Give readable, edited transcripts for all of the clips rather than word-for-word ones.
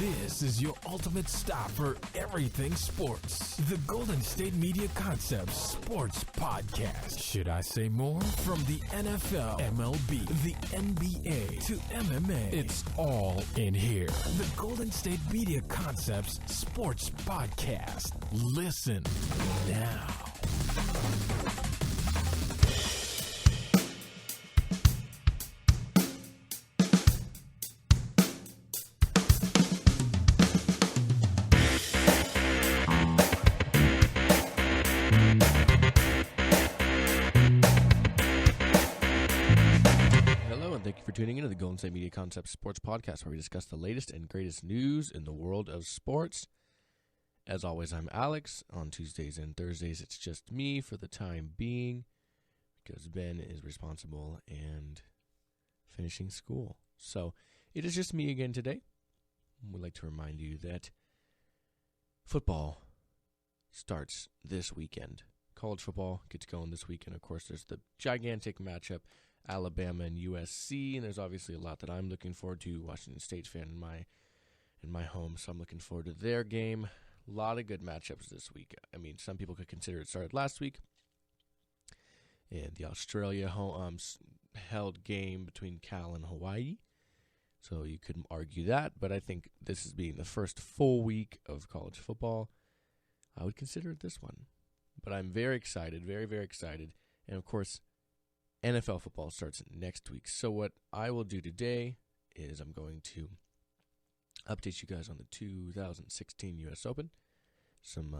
This is your ultimate stop for everything sports. The Golden State Media Concepts Sports Podcast. Should I say more? From the NFL, MLB, the NBA to MMA, it's all in here. The Golden State Media Concepts Sports Podcast. Listen now. Tuning into the Golden State Media Concepts Sports Podcast, where we discuss the latest and greatest news in the world of sports. As always, I'm Alex. On Tuesdays and Thursdays, it's just me for the time being, because Ben is responsible and finishing school. So it is just me again today. We'd like to remind you that football starts this weekend. College football gets going this weekend. Of course, there's the gigantic matchup, Alabama and USC, and there's obviously a lot that I'm looking forward to. Washington State fan in my home, so I'm looking forward to their game. A lot of good matchups this week. I mean, some people could consider it started last week, and the Australia held game between Cal and Hawaii, so you could argue that. But I think this is being the first full week of college football. I would consider it this one, but I'm very excited, very, very excited, and of course, NFL football starts next week. So what I will do today is I'm going to update you guys on the 2016 U.S. Open. Some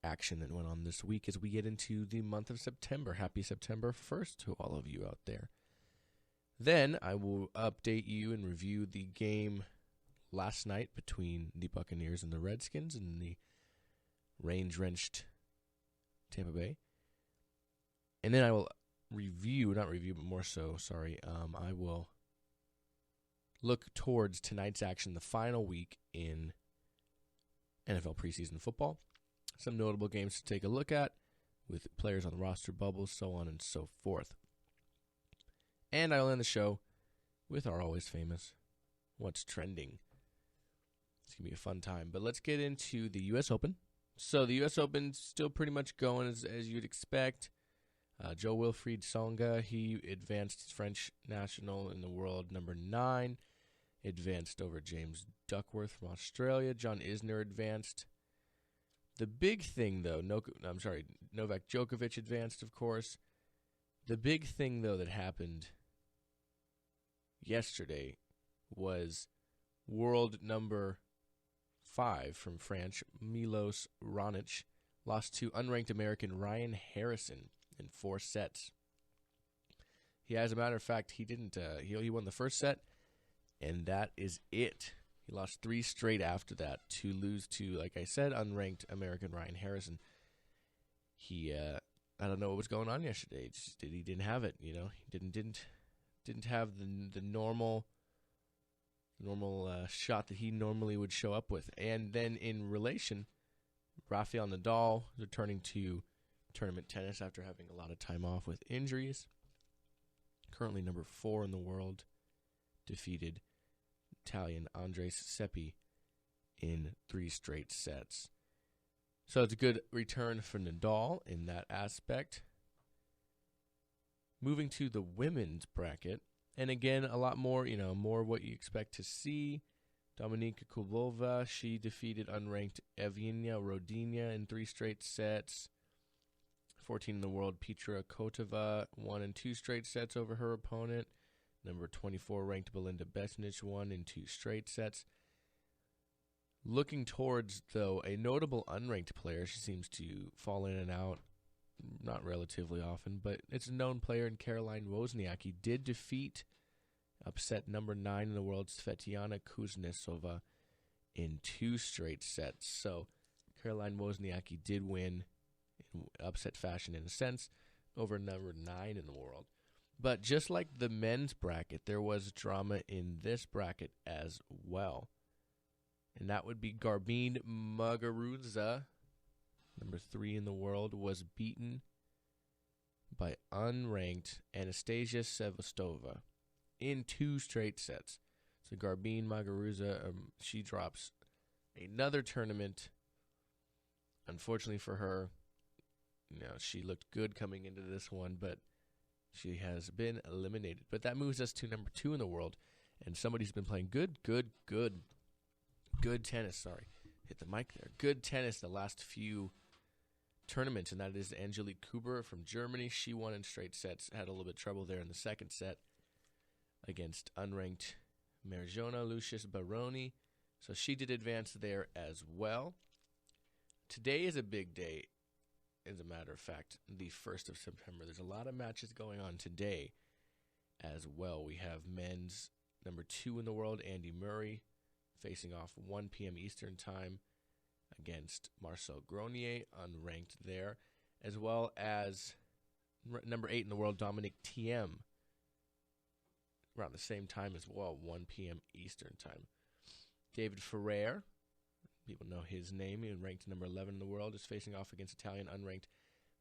action that went on this week as we get into the month of September. Happy September 1st to all of you out there. Then I will update you and review the game last night between the Buccaneers and the Redskins in the rain-drenched Tampa Bay. And then I will I will look towards tonight's action, the final week in NFL Preseason football. Some notable games to take a look at with players on the roster bubbles, so on and so forth. And I'll end the show with our always famous What's Trending. It's going to be a fun time. But let's get into the U.S. Open. So the U.S. Open's still pretty much going as you'd expect. Jo-Wilfried Tsonga, he advanced French national in the world, number 9, advanced over James Duckworth from Australia. John Isner advanced. The big thing, though, Novak Djokovic advanced, of course. The big thing, though, that happened yesterday was world number 5 from France, Milos Raonic, lost to unranked American Ryan Harrison in 4 sets. As a matter of fact, he didn't. He won the first set, and that is it. He lost 3 straight after that to lose to, like I said, unranked American Ryan Harrison. He, I don't know what was going on yesterday. He didn't have it. You know, he didn't have the normal shot that he normally would show up with. And then in relation, Rafael Nadal returning to tournament tennis after having a lot of time off with injuries. Currently number 4 in the world, defeated Italian Andres Seppi in 3 straight sets. So it's a good return for Nadal in that aspect. Moving to the women's bracket, and again, a lot more, more what you expect to see. Dominika Kubova, she defeated unranked Evgenia Rodina in 3 straight sets. 14 in the world, Petra Kotova won in 2 straight sets over her opponent. Number 24 ranked Belinda Besnich won in 2 straight sets. Looking towards, though, a notable unranked player, she seems to fall in and out, not relatively often, but it's a known player in Caroline Wozniacki. He did upset number 9 in the world, Svetlana Kuznetsova, in 2 straight sets. So Caroline Wozniacki did win in upset fashion in a sense over number 9 in the world. But just like the men's bracket, there was drama in this bracket as well. And that would be Garbine Muguruza, number 3 in the world, was beaten by unranked Anastasia Sevastova in 2 straight sets. So Garbine Muguruza, she drops another tournament. Unfortunately for her, she looked good coming into this one, but she has been eliminated. But that moves us to number 2 in the world, and somebody's been playing good tennis. Sorry, hit the mic there. Good tennis the last few tournaments, and that is Angelique Kerber from Germany. She won in straight sets, had a little bit of trouble there in the second set against unranked Marjona Lucius Baroni. So she did advance there as well. Today is a big day, as a matter of fact, the 1st of September. There's a lot of matches going on today as well. We have men's number 2 in the world, Andy Murray, facing off 1 p.m. Eastern Time against Marcel Grenier, unranked there, as well as number 8 in the world, Dominic Thiem, around the same time as well, 1 p.m. Eastern Time. David Ferrer, people know his name, he ranked number 11 in the world, is facing off against Italian unranked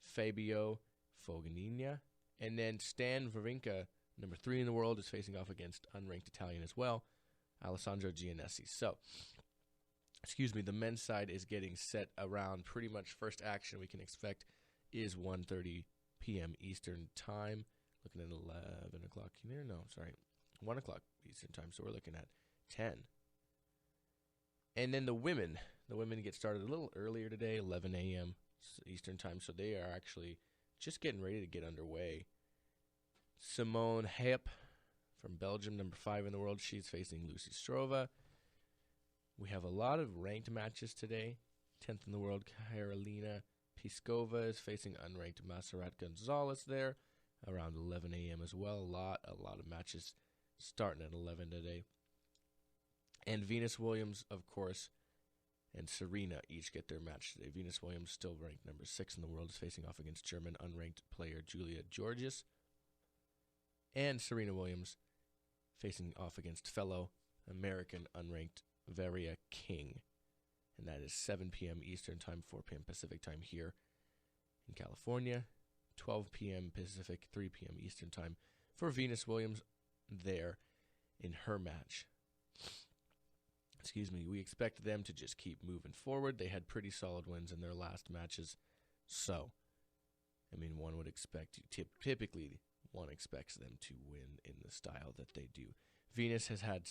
Fabio Fognini. And then Stan Wawrinka, number 3 in the world, is facing off against unranked Italian as well, Alessandro Giannessi. So, the men's side is getting set around pretty much first action we can expect is 1:30 p.m. Eastern Time. Looking at 11 o'clock here. No, sorry, 1 o'clock Eastern Time. So we're looking at 10. And then the women get started a little earlier today, 11 a.m. Eastern Time. So they are actually just getting ready to get underway. Simone Halep from Belgium, number 5 in the world. She's facing Lucy Strova. We have a lot of ranked matches today. 10th in the world, Carolina Pliskova is facing unranked Montserrat Gonzalez there around 11 a.m. as well. A lot of matches starting at 11 today. And Venus Williams, of course, and Serena each get their match today. Venus Williams, still ranked number 6 in the world, is facing off against German unranked player Julia Georgis. And Serena Williams facing off against fellow American unranked Varia King. And that is 7 p.m. Eastern Time, 4 p.m. Pacific Time here in California. 12 p.m. Pacific, 3 p.m. Eastern Time for Venus Williams there in her match. We expect them to just keep moving forward. They had pretty solid wins in their last matches. So, one would expect, typically one expects them to win in the style that they do. Venus has had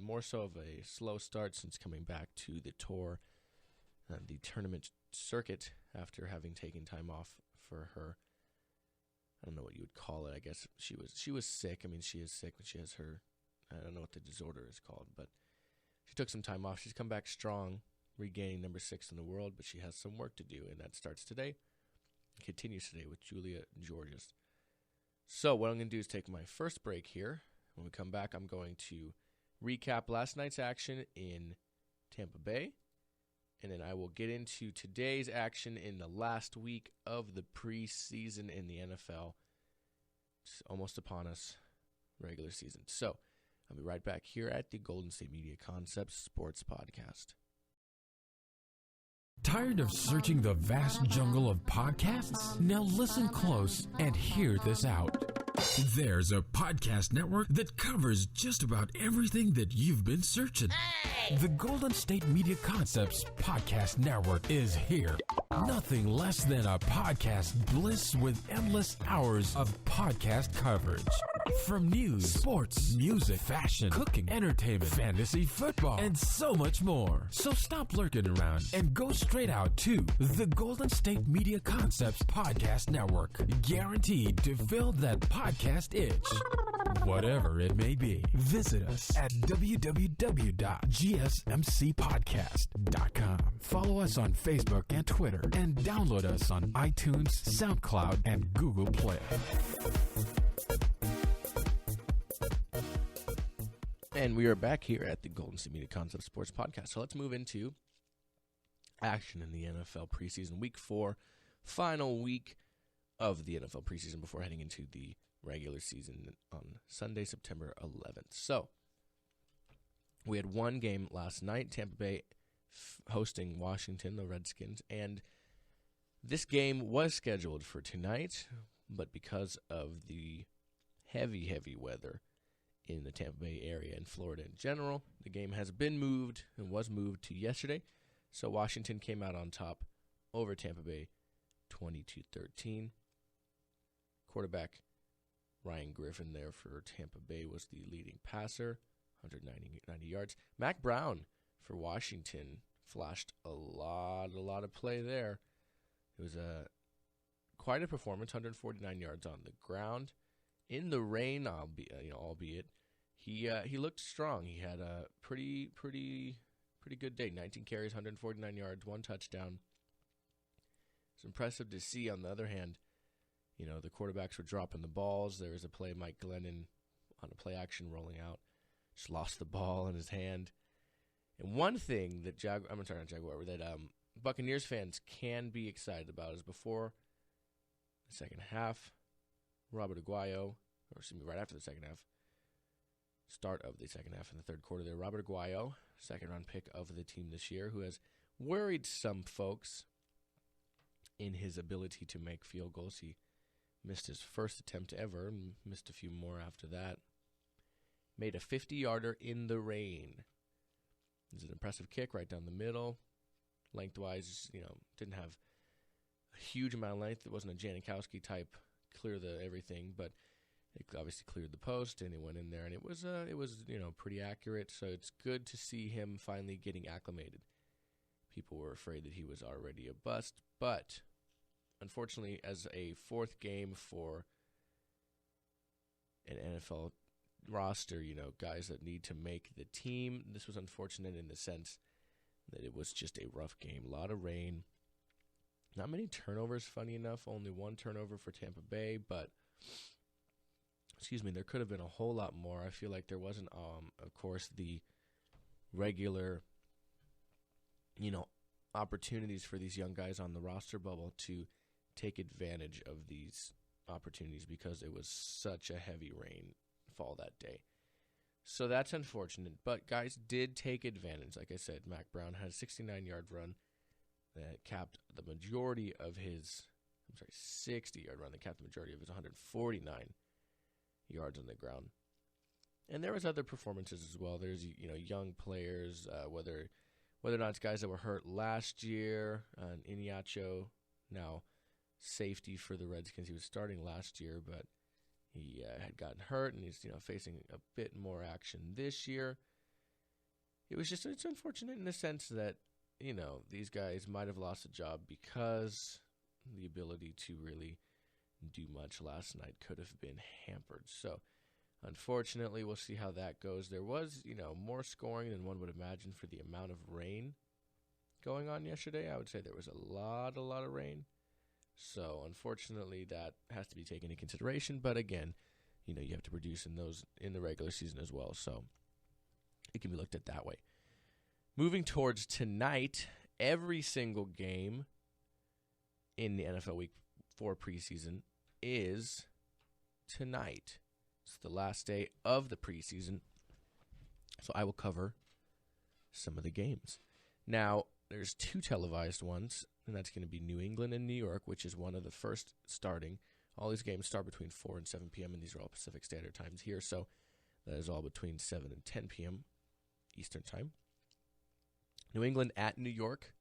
more so of a slow start since coming back to the tour, the tournament circuit, after having taken time off for her. I don't know what you would call it. I guess she was sick. She is sick when she has her, I don't know what the disorder is called, but she took some time off. She's come back strong, regaining number 6 in the world, but she has some work to do, and that starts today. Continues today with Julia Georgis. So what I'm going to do is take my first break here. When we come back, I'm going to recap last night's action in Tampa Bay, and then I will get into today's action in the last week of the preseason in the NFL. It's almost upon us, regular season. So I'll be right back here at the Golden State Media Concepts Sports Podcast. Tired of searching the vast jungle of podcasts? Now listen close and hear this out. There's a podcast network that covers just about everything that you've been searching. Hey! The Golden State Media Concepts Podcast Network is here. Nothing less than a podcast bliss with endless hours of podcast coverage. From news, sports, music, fashion, cooking, entertainment, fantasy, football, and so much more. So stop lurking around and go straight out to the Golden State Media Concepts Podcast Network. Guaranteed to fill that podcast itch. Whatever it may be. Visit us at www.gsmcpodcast.com. Follow us on Facebook and Twitter, and download us on iTunes, SoundCloud, and Google Play. And we are back here at the Golden State Media Concepts Sports Podcast. So let's move into action in the NFL preseason. Week 4, final week of the NFL preseason before heading into the regular season on Sunday, September 11th. So we had one game last night, Tampa Bay hosting Washington, the Redskins, and this game was scheduled for tonight, but because of the heavy weather, in the Tampa Bay area and Florida in general. The game has been moved and was moved to yesterday, so Washington came out on top over Tampa Bay 22-13. Quarterback Ryan Griffin there for Tampa Bay was the leading passer, 190 yards. Mac Brown for Washington flashed a lot of play there. It was quite a performance, 149 yards on the ground. In the rain, albeit, he looked strong. He had a pretty good day. 19 carries, 149 yards, 1 touchdown. It's impressive to see. On the other hand, the quarterbacks were dropping the balls. There was a play, Mike Glennon on a play action rolling out, just lost the ball in his hand. And one thing that Buccaneers fans can be excited about is before the second half, right after the second half, start of the second half in the third quarter there, Robert Aguayo, second-round pick of the team this year, who has worried some folks in his ability to make field goals. He missed his first attempt ever and missed a few more after that. Made a 50-yarder in the rain. It was an impressive kick right down the middle. Lengthwise, didn't have a huge amount of length. It wasn't a Janikowski type clear everything, but it obviously cleared the post and it went in there, and it was pretty accurate. So it's good to see him finally getting acclimated. People were afraid that he was already a bust, but unfortunately, as a fourth game for an NFL roster, guys that need to make the team, this was unfortunate in the sense that it was just a rough game. A lot of rain. Not many turnovers, funny enough. Only 1 turnover for Tampa Bay, but there could have been a whole lot more. I feel like there wasn't, of course, the regular, opportunities for these young guys on the roster bubble to take advantage of these opportunities because it was such a heavy rainfall that day. So that's unfortunate, but guys did take advantage. Like I said, Mac Brown had a 69-yard run that capped the majority of his, 60-yard run that capped the majority of his 149 yards on the ground. And there was other performances as well. There's, young players, whether or not it's guys that were hurt last year. Iñiacho, now safety for the Redskins. He was starting last year, but he had gotten hurt, and he's facing a bit more action this year. It's unfortunate in the sense that these guys might have lost a job because the ability to really do much last night could have been hampered. So unfortunately, we'll see how that goes. There was more scoring than one would imagine for the amount of rain going on yesterday. I would say there was a lot of rain. So unfortunately, that has to be taken into consideration. But again, you have to produce in the regular season as well. So it can be looked at that way. Moving towards tonight, every single game in the NFL Week 4 preseason is tonight. It's the last day of the preseason. So I will cover some of the games. Now, there's 2 televised ones, and that's going to be New England and New York, which is one of the first starting. All these games start between 4 and 7 p.m., and these are all Pacific Standard Times here, so that is all between 7 and 10 p.m. Eastern Time. New England at New York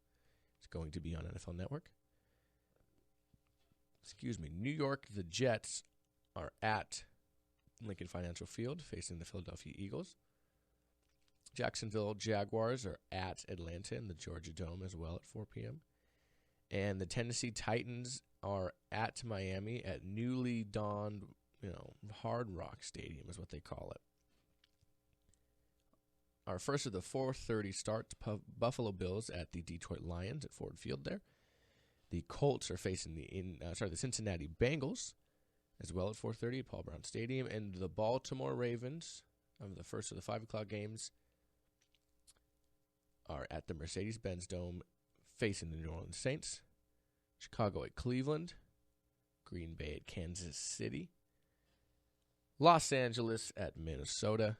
is going to be on NFL Network. New York, the Jets are at Lincoln Financial Field facing the Philadelphia Eagles. Jacksonville Jaguars are at Atlanta in the Georgia Dome as well at 4 p.m. And the Tennessee Titans are at Miami at newly donned, Hard Rock Stadium is what they call it. Our first of the 4:30 start, Buffalo Bills at the Detroit Lions at Ford Field there. The Colts are facing the Cincinnati Bengals as well at 4:30 at Paul Brown Stadium. And the Baltimore Ravens, the first of the 5 o'clock games, are at the Mercedes-Benz Dome facing the New Orleans Saints. Chicago at Cleveland. Green Bay at Kansas City. Los Angeles at Minnesota.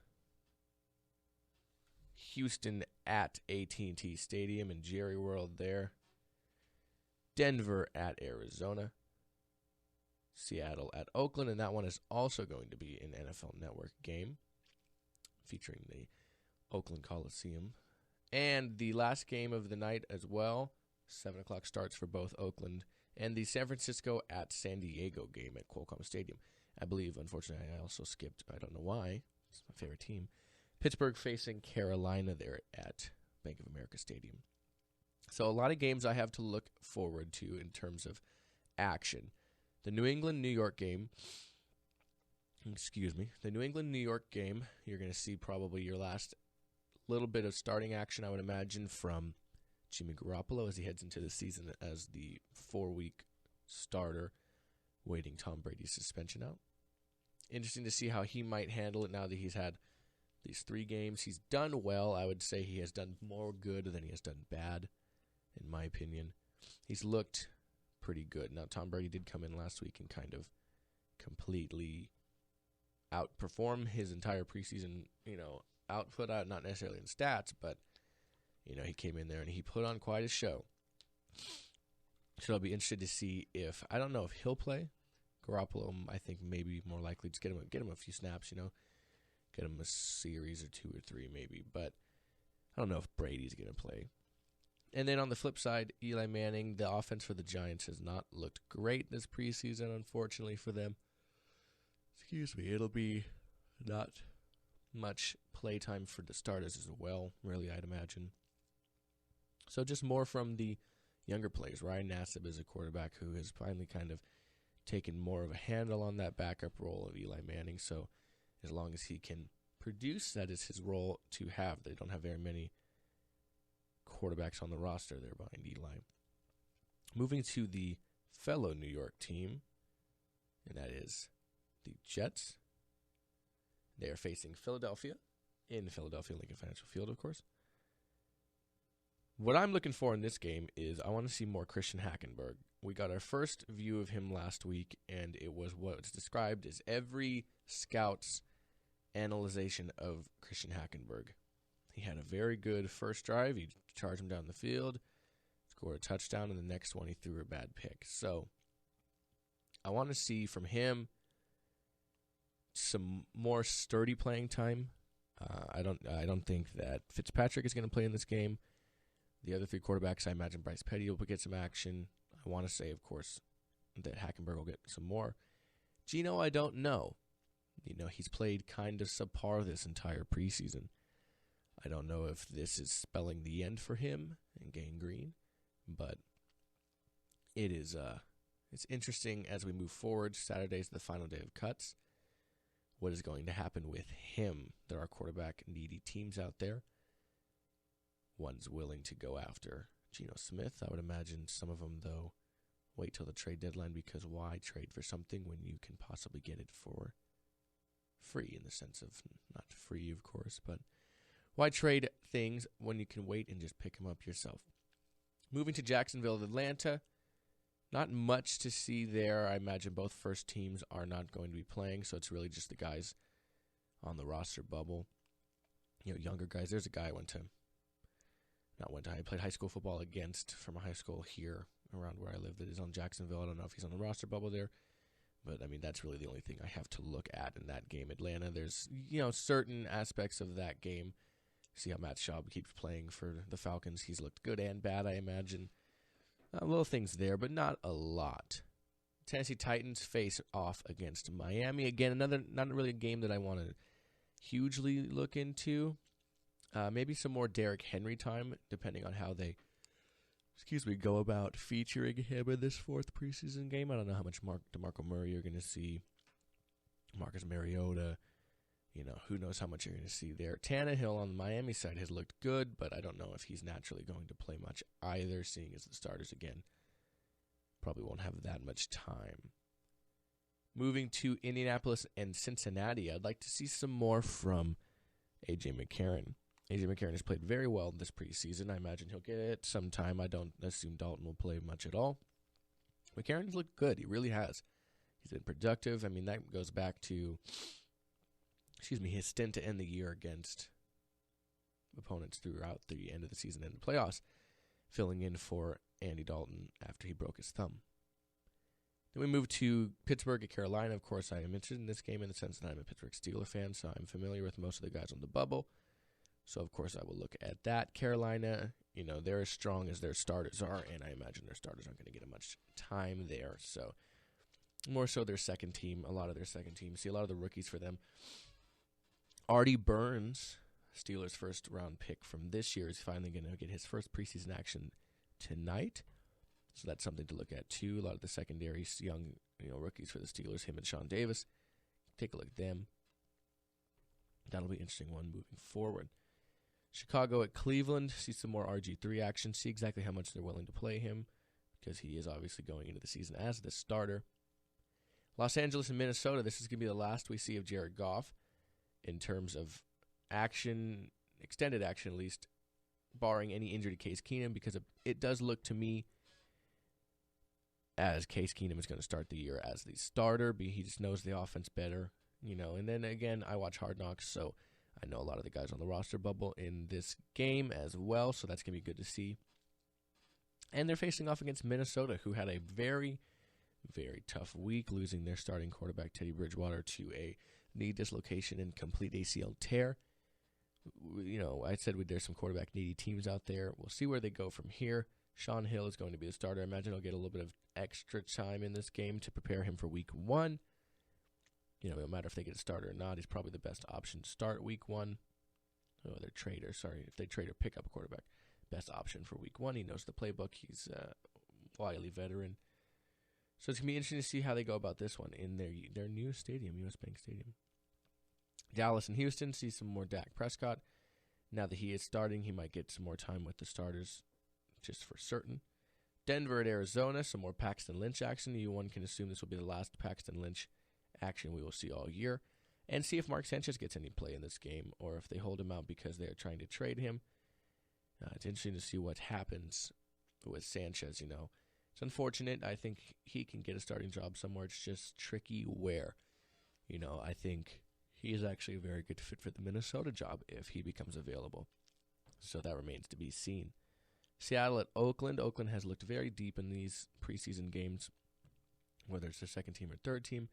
Houston at AT&T Stadium and Jerry World there. Denver at Arizona. Seattle at Oakland, and that one is also going to be an NFL Network game. featuring the Oakland Coliseum. And the last game of the night as well, 7 o'clock starts for both Oakland and the San Francisco at San Diego game at Qualcomm Stadium. I believe, unfortunately, I also skipped, I don't know why, it's my favorite team, Pittsburgh facing Carolina there at Bank of America Stadium. So a lot of games I have to look forward to in terms of action. The New England-New York game, you're going to see probably your last little bit of starting action, I would imagine, from Jimmy Garoppolo as he heads into the season as the 4-week starter, waiting Tom Brady's suspension out. Interesting to see how he might handle it now that he's had these 3 games. He's done well. I would say he has done more good than he has done bad, in my opinion. He's looked pretty good. Now, Tom Brady did come in last week and kind of completely outperform his entire preseason, output, not necessarily in stats, but, he came in there and he put on quite a show. So I'll be interested to see if, I don't know if he'll play. Garoppolo, I think maybe more likely just get him a few snaps, get him a series or 2 or 3 maybe, but I don't know if Brady's going to play. And then on the flip side, Eli Manning, the offense for the Giants has not looked great this preseason, unfortunately for them. It'll be not much playtime for the starters as well, really, I'd imagine. So just more from the younger players. Ryan Nassib is a quarterback who has finally kind of taken more of a handle on that backup role of Eli Manning. So as long as he can produce, that is his role to have. They don't have very many quarterbacks on the roster there behind Eli. Moving to the fellow New York team, and that is the Jets. They are facing Philadelphia in Philadelphia Lincoln Financial Field, of course. What I'm looking for in this game is I want to see more Christian Hackenberg. We got our first view of him last week, and it was what's described as every scout's analyzation of Christian Hackenberg. He had a very good first drive. He charged him down the field, scored a touchdown, and the next one he threw a bad pick. So I want to see from him some more sturdy playing time. I don't think that Fitzpatrick is going to play in this game. The other 3 quarterbacks, I imagine Bryce Petty will get some action. I want to say, of course, that Hackenberg will get some more. Geno, I don't know. He's played kind of subpar this entire preseason. I don't know if this is spelling the end for him and gangrene, but it is. It's interesting as we move forward. Saturday's the final day of cuts. What is going to happen with him? There are quarterback-needy teams out there. One's willing to go after Geno Smith. I would imagine some of them, though, wait till the trade deadline because why trade for something when you can possibly get it for free, in the sense of not free, of course, but why trade things when you can wait and just pick them up yourself? Moving to Jacksonville, Atlanta, not much to see there. I imagine both first teams are not going to be playing, so it's really just the guys on the roster bubble. Younger guys. There's a guy I played high school football against from a high school here around where I live that is on Jacksonville. I don't know if he's on the roster bubble there, but that's really the only thing I have to look at in that game. Atlanta, there's certain aspects of that game. See how Matt Schaub keeps playing for the Falcons. He's looked good and bad, I imagine. Little things there, but not a lot. Tennessee Titans face off against Miami. Again, not really a game that I want to hugely look into. Maybe some more Derrick Henry time, depending on how they, go about featuring him in this 4th preseason game. I don't know how much DeMarco Murray you're going to see. Marcus Mariota. Who knows how much you're going to see there. Tannehill on the Miami side has looked good, but I don't know if he's naturally going to play much either, seeing as the starters, again, probably won't have that much time. Moving to Indianapolis and Cincinnati, I'd like to see some more from A.J. McCarron. A.J. McCarron has played very well this preseason. I imagine he'll get it sometime. I don't assume Dalton will play much at all. McCarron's looked good. He really has. He's been productive. That goes back to, his stint to end the year against opponents throughout the end of the season and the playoffs, filling in for Andy Dalton after he broke his thumb. Then we move to Pittsburgh at Carolina. Of course, I am interested in this game in the sense that I'm a Pittsburgh Steelers fan, so I'm familiar with most of the guys on the bubble. So, of course, I will look at that. Carolina, they're as strong as their starters are, and I imagine their starters aren't going to get much time there. So, more so their second team, a lot of their second team. See a lot of the rookies for them. Artie Burns, Steelers' first-round pick from this year, is finally going to get his first preseason action tonight. So that's something to look at, too. A lot of the secondary young rookies for the Steelers, him and Sean Davis. Take a look at them. That'll be an interesting one moving forward. Chicago at Cleveland. See some more RG3 action. See exactly how much they're willing to play him, because he is obviously going into the season as the starter. Los Angeles and Minnesota. This is going to be the last we see of Jared Goff in terms of action, extended action at least, barring any injury to Case Keenum, because it does look to me as Case Keenum is going to start the year as the starter. He just knows the offense better, And then, again, I watch Hard Knocks, so I know a lot of the guys on the roster bubble in this game as well, so that's going to be good to see. And they're facing off against Minnesota, who had a very, very tough week, losing their starting quarterback, Teddy Bridgewater, to a knee dislocation and complete ACL tear. I said there's some quarterback-needy teams out there. We'll see where they go from here. Sean Hill is going to be the starter. I imagine he'll get a little bit of extra time in this game to prepare him for week 1. No matter if they get a starter or not, he's probably the best option to start week 1. Oh, if they trade or pick up a quarterback, best option for week 1. He knows the playbook. He's a wily veteran. So it's going to be interesting to see how they go about this one in their new stadium, US Bank Stadium. Dallas and Houston, see some more Dak Prescott. Now that he is starting, he might get some more time with the starters, just for certain. Denver at Arizona, some more Paxton Lynch action. One can assume this will be the last Paxton Lynch action we will see all year. And see if Mark Sanchez gets any play in this game, or if they hold him out because they are trying to trade him. It's interesting to see what happens with Sanchez, It's unfortunate. I think he can get a starting job somewhere. It's just tricky where. I think he is actually a very good fit for the Minnesota job if he becomes available. So that remains to be seen. Seattle at Oakland. Oakland has looked very deep in these preseason games, whether it's their second team or third team.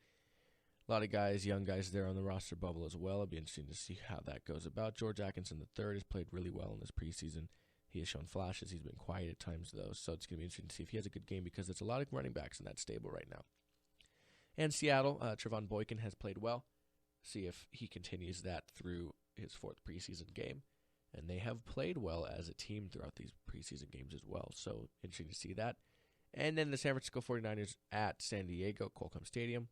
A lot of guys, young guys there on the roster bubble as well. It'll be interesting to see how that goes about. George Atkinson III has played really well in this preseason. He has shown flashes. He's been quiet at times, though, so it's going to be interesting to see if he has a good game, because there's a lot of running backs in that stable right now. And Seattle, Trevon Boykin has played well. See if he continues that through his 4th preseason game. And they have played well as a team throughout these preseason games as well, so interesting to see that. And then the San Francisco 49ers at San Diego, Qualcomm Stadium.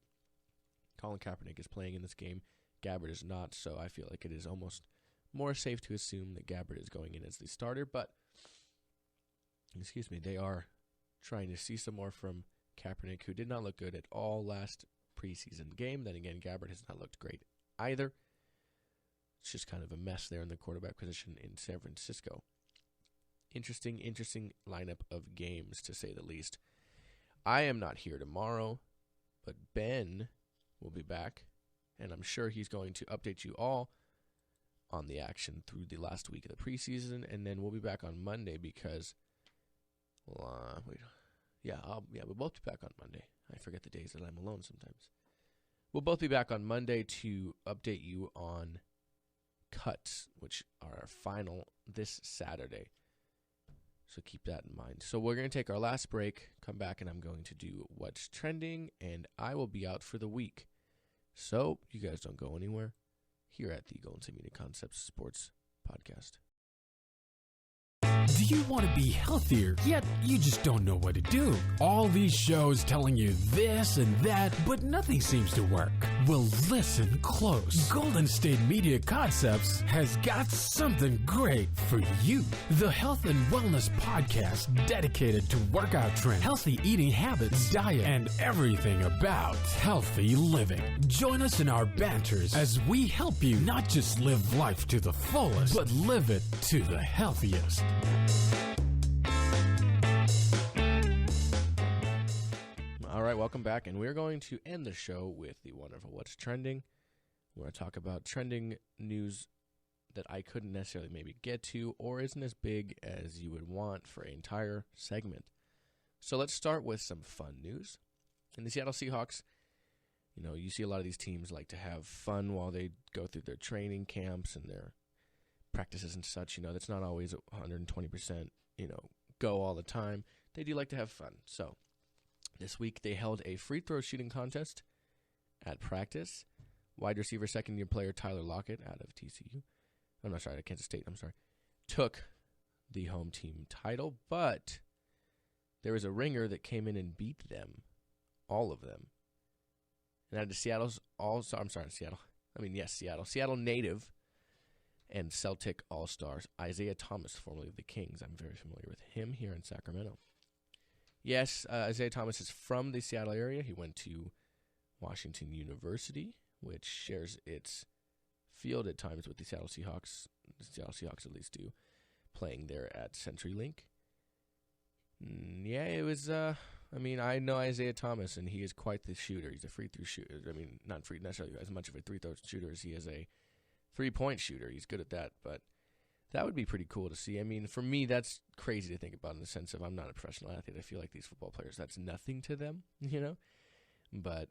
Colin Kaepernick is playing in this game. Gabbert is not, so I feel like it is almost more safe to assume that Gabbert is going in as the starter. But, they are trying to see some more from Kaepernick, who did not look good at all last preseason game. Then again, Gabbert has not looked great either. It's just kind of a mess there in the quarterback position in San Francisco. Interesting lineup of games, to say the least. I am not here tomorrow, but Ben will be back, and I'm sure he's going to update you all on the action through the last week of the preseason, and then we'll be back on Monday because, we'll both be back on Monday. I forget the days that I'm alone sometimes. We'll both be back on Monday to update you on cuts, which are our final this Saturday. So keep that in mind. So we're going to take our last break, come back, and I'm going to do what's trending, and I will be out for the week. So you guys don't go anywhere here at the Golden State Media Concepts Sports Podcast. Do you want to be healthier, yet you just don't know what to do? All these shows telling you this and that, but nothing seems to work. Well, listen close. Golden State Media Concepts has got something great for you. The Health and Wellness Podcast dedicated to workout trends, healthy eating habits, diet, and everything about healthy living. Join us in our banters as we help you not just live life to the fullest, but live it to the healthiest. All right, welcome back, and we're going to end the show with the wonderful What's Trending. We're going to talk about trending news that I couldn't necessarily maybe get to or isn't as big as you would want for an entire segment. So let's start with some fun news. And the Seattle Seahawks, you see a lot of these teams like to have fun while they go through their training camps and their practices and such. That's not always 120%, go all the time. They do like to have fun. So this week they held a free throw shooting contest at practice. Wide receiver second-year player Tyler Lockett out of TCU. I'm not sorry, Kansas State. Took the home team title, but there was a ringer that came in and beat them, all of them. And that is Seattle native and Celtic All-Stars Isaiah Thomas, formerly of the Kings. I'm very familiar with him here in Sacramento. Yes, Isaiah Thomas is from the Seattle area. He went to Washington University, which shares its field at times with the Seattle Seahawks. The Seattle Seahawks at least do, playing there at CenturyLink. Yeah, it was, I know Isaiah Thomas, and he is quite the shooter. He's a free throw shooter. Not necessarily as much of a free throw shooter as he is a three-point shooter. He's good at that, but that would be pretty cool to see. For me, that's crazy to think about in the sense of I'm not a professional athlete. I feel like these football players, that's nothing to them, But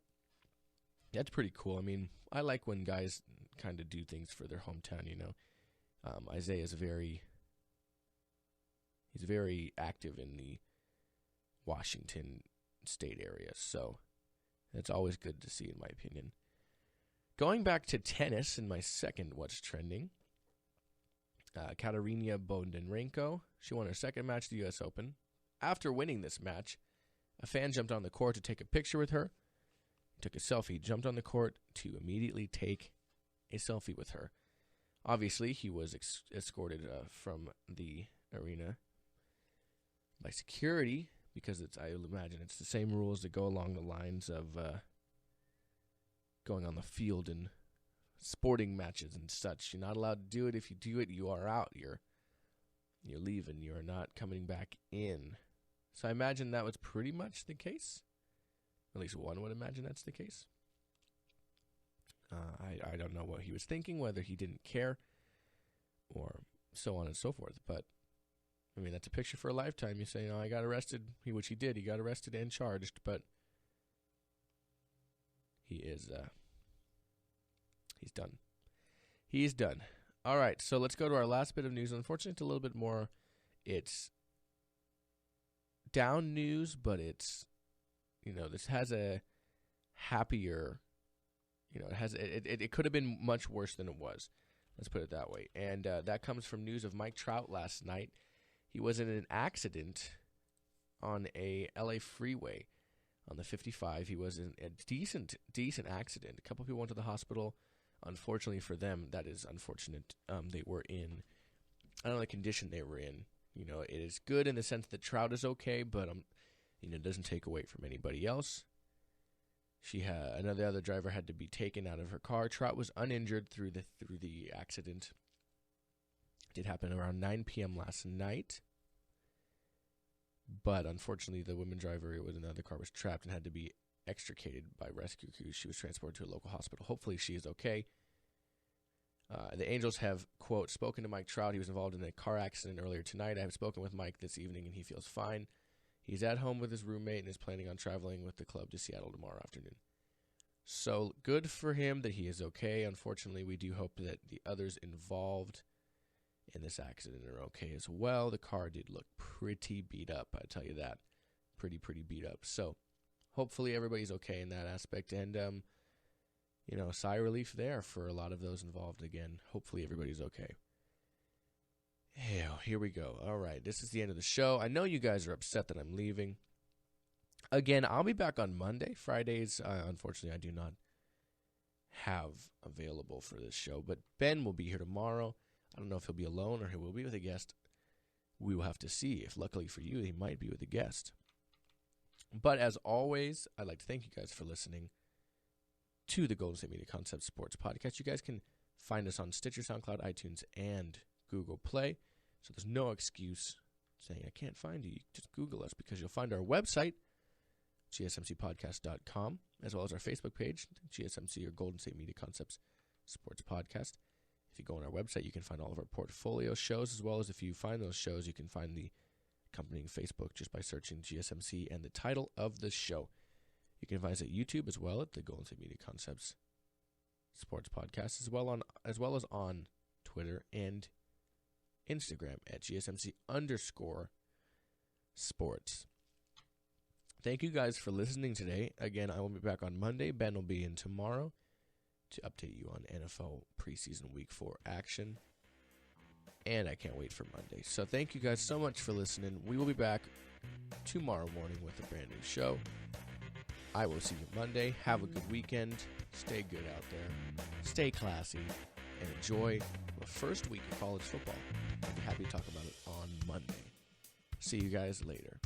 that's pretty cool. I like when guys kind of do things for their hometown, Isaiah is he's very active in the Washington State area, so it's always good to see, in my opinion. Going back to tennis in my second What's Trending, Katerina Bondarenko, she won her second match at the U.S. Open. After winning this match, a fan jumped on the court to take a picture with her, took a selfie, jumped on the court to immediately take a selfie with her. Obviously, he was escorted from the arena by security because I imagine it's the same rules that go along the lines of going on the field in sporting matches and such. You're not allowed to do it. If you do it, you are out. You're leaving. You're not coming back in. So I imagine that was pretty much the case. At least one would imagine that's the case. I don't know what he was thinking, whether he didn't care or so on and so forth. But, that's a picture for a lifetime. You say, I got arrested, which he did. He got arrested and charged, but he is, he's done. He's done. All right, so let's go to our last bit of news. Unfortunately, it's a little bit more, it's down news, but it's, this has a happier, it could have been much worse than it was. Let's put it that way. And that comes from news of Mike Trout last night. He was in an accident on a LA freeway on the 55. He was in a decent accident. A couple people went to the hospital. Unfortunately for them, that is unfortunate. They were in, I don't know the condition they were in. It is good in the sense that Trout is okay, but it doesn't take away from anybody else. Another other driver had to be taken out of her car. Trout was uninjured through the accident. It did happen around 9 p.m. last night. But unfortunately, the woman driver with another car was trapped and had to be extricated by rescue crews. She was transported to a local hospital. Hopefully, she is okay. The Angels have, quote, spoken to Mike Trout. He was involved in a car accident earlier tonight. I have spoken with Mike this evening, and he feels fine. He's at home with his roommate and is planning on traveling with the club to Seattle tomorrow afternoon. So good for him that he is okay. Unfortunately, we do hope that the others involved in this accident are okay as well. The car did look pretty beat up, I tell you that. Pretty beat up. So hopefully everybody's okay in that aspect. And, sigh of relief there for a lot of those involved again. Hopefully everybody's okay. Here we go. All right, this is the end of the show. I know you guys are upset that I'm leaving. Again, I'll be back on Monday. Fridays, unfortunately, I do not have available for this show. But Ben will be here tomorrow. I don't know if he'll be alone or he will be with a guest. We will have to see. If luckily for you, he might be with a guest. But as always, I'd like to thank you guys for listening to the Golden State Media Concepts Sports Podcast. You guys can find us on Stitcher, SoundCloud, iTunes, and Google Play. So there's no excuse saying I can't find you. You just Google us because you'll find our website, GSMCpodcast.com, as well as our Facebook page, GSMC or Golden State Media Concepts Sports Podcast. If you go on our website, you can find all of our portfolio shows, as well as if you find those shows, you can find the accompanying Facebook just by searching GSMC and the title of the show. You can find us at YouTube as well at the Golden State Media Concepts Sports Podcast, as well as on Twitter and Instagram at GSMC_sports. Thank you guys for listening today. Again, I will be back on Monday. Ben will be in tomorrow to update you on NFL Preseason Week 4 action. And I can't wait for Monday. So thank you guys so much for listening. We will be back tomorrow morning with a brand new show. I will see you Monday. Have a good weekend. Stay good out there. Stay classy. And enjoy the first week of college football. I'll be happy to talk about it on Monday. See you guys later.